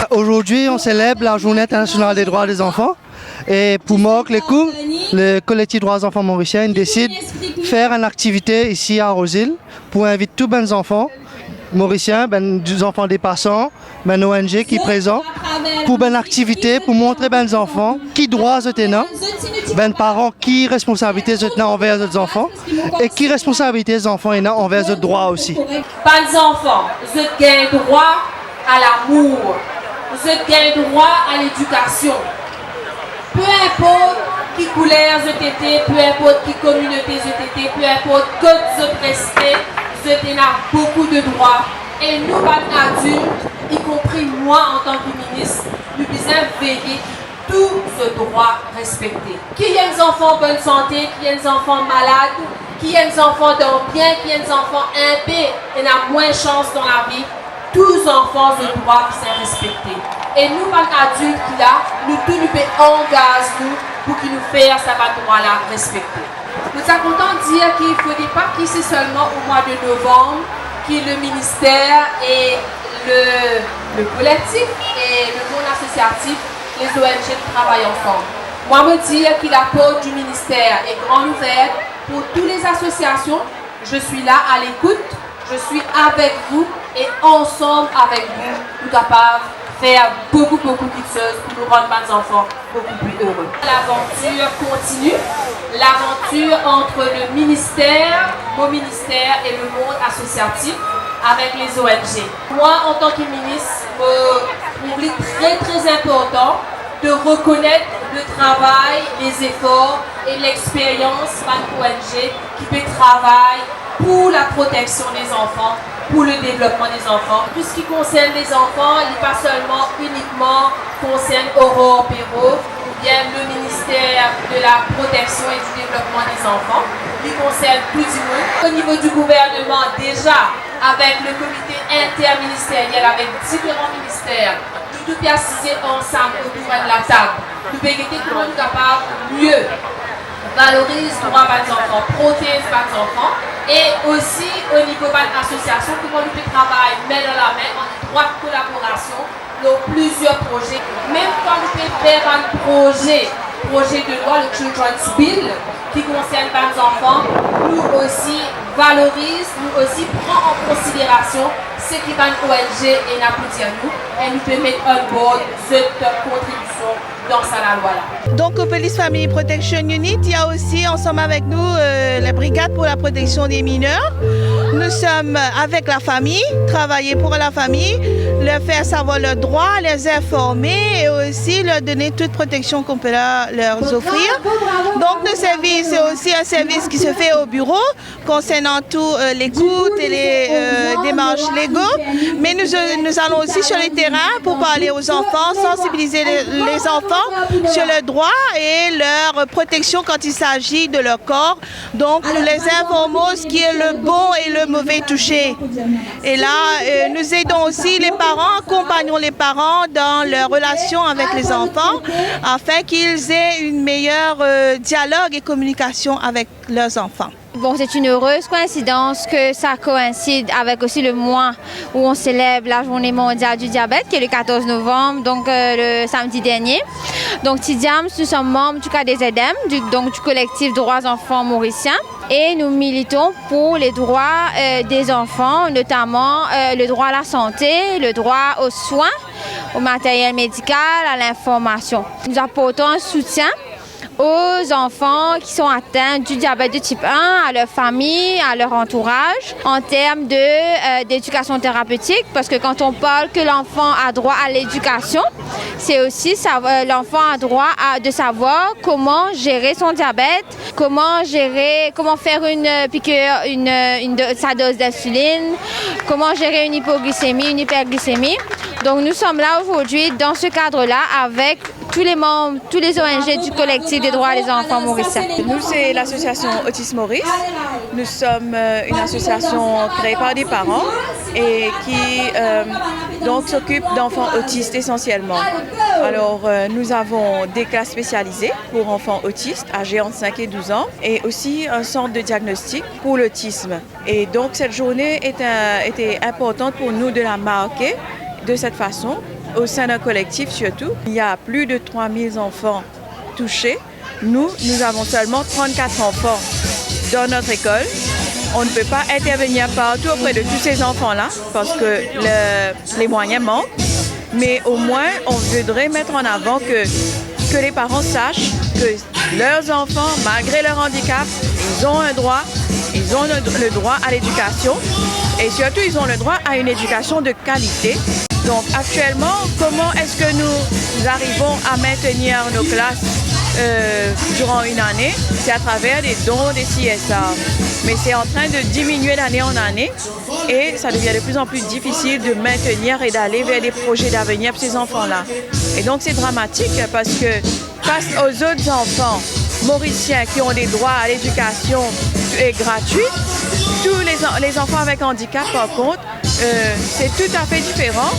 Aujourd'hui, on célèbre la Journée internationale des droits des enfants. Et pour Mock les coups, le collectif Droits des enfants mauriciens décide de faire une activité ici à Rosil pour inviter tous les enfants mauriciens, des enfants des passants, des ONG qui sont présents pour une activité pour montrer aux enfants qui droits ils ont, les parents qui responsabilités ils ont envers les enfants et qui responsabilités les enfants ont envers les droits aussi. Les enfants, ils ont droit à l'amour, ils ont droit à l'éducation. Peu importe qui couleur vous êtes, peu importe qui communauté vous êtes, peu importe que vous restez, vous avez beaucoup de droits. Et nous, adultes, y compris moi en tant que ministre, nous devons veiller tous ces droits respectés. Qui y a des enfants en bonne santé, qui y a des enfants malades, qui y a des enfants dans bien, qui y a des enfants impairs et n'a moins de chance dans la vie, tous les enfants ont le droit qui sont respectés. Et nous, adultes qui là, nous tous nous engager pour qu'ils nous fassent ce droit-là respecter. Nous sommes contents de dire qu'il ne faudrait pas que c'est seulement au mois de novembre que le ministère et le collectif et le monde associatif, les ONG travaillent ensemble. Moi, je veux dire que la porte du ministère est grande ouverte pour toutes les associations. Je suis là à l'écoute, je suis avec vous et ensemble avec vous, nous sommes capables faire beaucoup de choses pour nous rendre nos enfants beaucoup plus heureux. L'aventure continue, l'aventure entre le ministère, mon ministère et le monde associatif avec les ONG. Moi, en tant que ministre, je trouve très important de reconnaître le travail, les efforts et l'expérience de l'ONG qui peut travailler pour la protection des enfants, pour le développement des enfants. Tout ce qui concerne les enfants, il n'est pas seulement uniquement concerne Aurore Perrault ou bien le ministère de la protection et du développement des enfants. Il concerne tout le monde. Au niveau du gouvernement, déjà, avec le comité interministériel, avec différents ministères, nous devons assister ensemble autour de la table. Nous devons être comment nous capables mieux valoriser les droits des enfants, protéger les enfants. Et aussi au niveau de l'association, comment nous pouvons travailler main dans la main en étroite collaboration dans plusieurs projets. Même quand nous pouvons faire un projet de loi, le Children's Bill, qui concerne les enfants, nous aussi valorise, nous aussi prend en considération ce qui va une ONG et n'a pour dire nous, et nous pouvons mettre en board cette contribution dans la loi-là. Donc au Police Family Protection Unit, il y a aussi ensemble avec nous la brigade pour la protection des mineurs. Nous sommes avec la famille, travailler pour la famille, leur faire savoir leurs droits, les informer et aussi leur donner toute protection qu'on peut leur offrir. Donc le service, c'est aussi un service qui se fait au bureau concernant tout l'écoute et les démarches légaux. Mais nous allons aussi sur le terrain pour parler aux enfants, sensibiliser les enfants sur leurs droits et leur protection quand il s'agit de leur corps. Donc nous les informons ce qui est le bon et le mauvais touché. Et là, nous aidons aussi les parents, accompagnons les parents dans leur relation avec les enfants afin qu'ils aient une meilleure dialogue et communication avec leurs enfants. Bon, c'est une heureuse coïncidence que ça coïncide avec aussi le mois où on célèbre la journée mondiale du diabète, qui est le 14 novembre, donc le samedi dernier. Donc, TIDIAMS, nous sommes membres du CADESEDEM, du collectif Droits enfants mauriciens, et nous militons pour les droits des enfants, notamment le droit à la santé, le droit aux soins, au matériel médical, à l'information. Nous apportons un soutien aux enfants qui sont atteints du diabète de type 1, à leur famille, à leur entourage, en termes d'éducation thérapeutique, parce que quand on parle que l'enfant a droit à l'éducation, c'est aussi l'enfant a droit de savoir comment gérer son diabète, comment faire une piqûre, sa dose d'insuline, comment gérer une hypoglycémie, une hyperglycémie. Donc nous sommes là aujourd'hui dans ce cadre-là avec tous les membres, tous les ONG du collectif des droits des enfants mauriciens. Nous, c'est l'association Autisme Maurice. Nous sommes une association créée par des parents et qui donc s'occupe d'enfants autistes essentiellement. Alors, nous avons des classes spécialisées pour enfants autistes âgés entre 5 et 12 ans et aussi un centre de diagnostic pour l'autisme. Et donc, cette journée était importante pour nous de la marquer de cette façon, au sein d'un collectif surtout. Il y a plus de 3000 enfants touchés. Nous avons seulement 34 enfants dans notre école. On ne peut pas intervenir partout auprès de tous ces enfants-là parce que les moyens manquent. Mais au moins, on voudrait mettre en avant que les parents sachent que leurs enfants, malgré leur handicap, ils ont un droit, ils ont le droit à l'éducation et surtout, ils ont le droit à une éducation de qualité. Donc actuellement, comment est-ce que nous arrivons à maintenir nos classes durant une année? C'est à travers des dons des CSA. Mais c'est en train de diminuer d'année en année et ça devient de plus en plus difficile de maintenir et d'aller vers des projets d'avenir pour ces enfants-là. Et donc c'est dramatique parce que face aux autres enfants mauriciens qui ont des droits à l'éducation gratuite, tous les enfants avec handicap par contre, c'est tout à fait différent.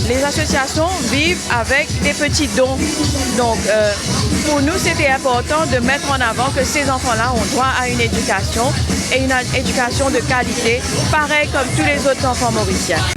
Les associations vivent avec des petits dons. Donc, pour nous, c'était important de mettre en avant que ces enfants-là ont droit à une éducation et une éducation de qualité, pareil comme tous les autres enfants mauriciens.